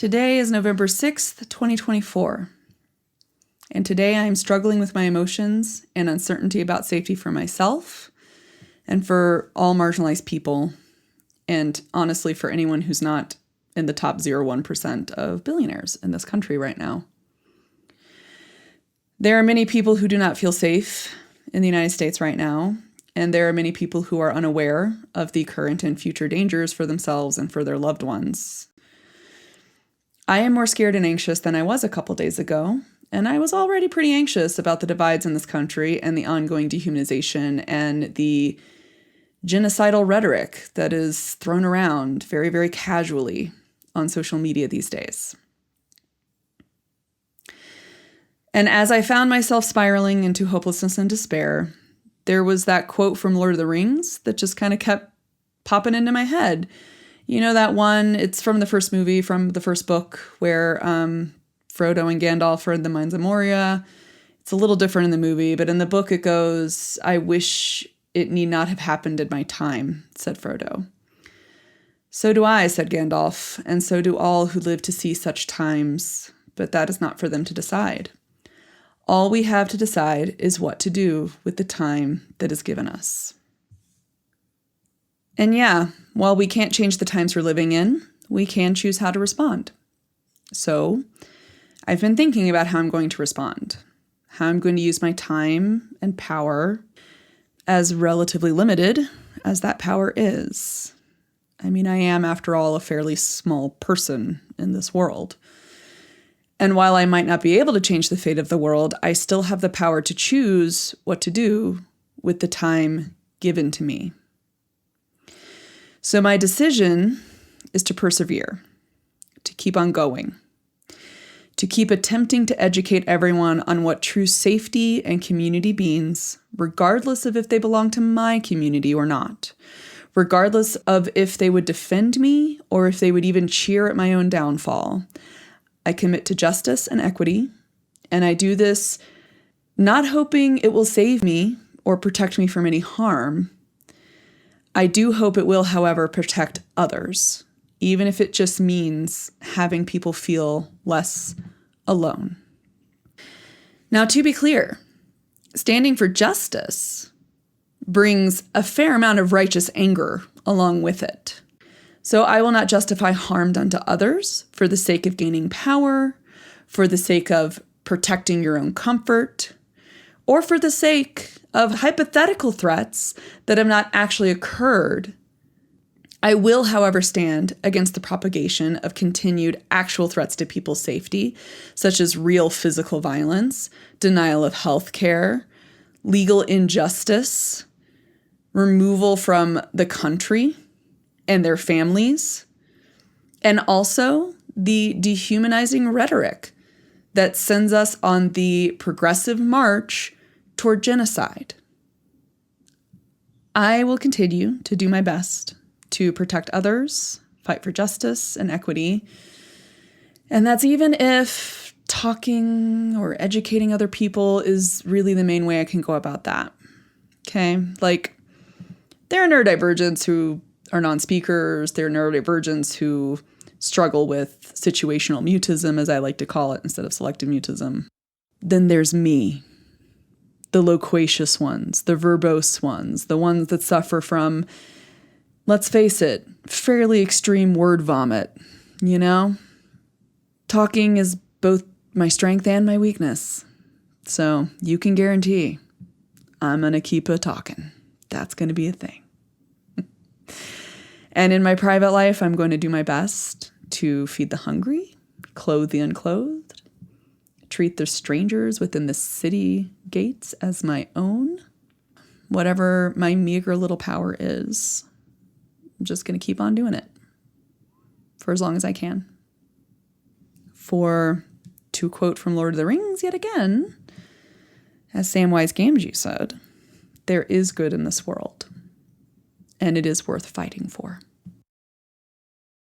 Today is November 6th, 2024. And today I am struggling with my emotions and uncertainty about safety for myself and for all marginalized people, and honestly for anyone who's not in the top 0.1% of billionaires in this country right now. There are many people who do not feel safe in the United States right now, and there are many people who are unaware of the current and future dangers for themselves and for their loved ones. I am more scared and anxious than I was a couple days ago, and I was already pretty anxious about the divides in this country and the ongoing dehumanization and the genocidal rhetoric that is thrown around very, very casually on social media these days. And as I found myself spiraling into hopelessness and despair, there was that quote from Lord of the Rings that just kind of kept popping into my head. You know that one, it's from the first movie, from the first book, where Frodo and Gandalf are in the Mines of Moria. It's a little different in the movie, but in the book it goes, "I wish it need not have happened in my time," said Frodo. "So do I," said Gandalf, "and so do all who live to see such times, but that is not for them to decide. All we have to decide is what to do with the time that is given us." And yeah, while we can't change the times we're living in, we can choose how to respond. So I've been thinking about how I'm going to respond, how I'm going to use my time and power, as relatively limited as that power is. I mean, I am, after all, a fairly small person in this world. And while I might not be able to change the fate of the world, I still have the power to choose what to do with the time given to me. So my decision is to persevere, to keep on going, to keep attempting to educate everyone on what true safety and community means, regardless of if they belong to my community or not, regardless of if they would defend me or if they would even cheer at my own downfall. I commit to justice and equity, and I do this not hoping it will save me or protect me from any harm. I do hope it will, however, protect others, even if it just means having people feel less alone. Now, to be clear, standing for justice brings a fair amount of righteous anger along with it. So I will not justify harm done to others for the sake of gaining power, for the sake of protecting your own comfort, or for the sake of hypothetical threats that have not actually occurred. I will, however, stand against the propagation of continued actual threats to people's safety, such as real physical violence, denial of health care, legal injustice, removal from the country and their families, and also the dehumanizing rhetoric that sends us on the progressive march toward genocide. I will continue to do my best to protect others, fight for justice and equity, and that's even if talking or educating other people is really the main way I can go about that. Okay? Like, there are neurodivergents who are non-speakers, there are neurodivergents who struggle with situational mutism, as I like to call it, instead of selective mutism. Then there's me, the loquacious ones, the verbose ones, the ones that suffer from, let's face it, fairly extreme word vomit, you know? Talking is both my strength and my weakness. So you can guarantee I'm going to keep talking. That's going to be a thing. And in my private life, I'm going to do my best to feed the hungry, clothe the unclothed, treat the strangers within the city gates as my own. Whatever my meager little power is, I'm just going to keep on doing it for as long as I can. For, to quote from Lord of the Rings yet again, as Samwise Gamgee said, there is good in this world, and it is worth fighting for.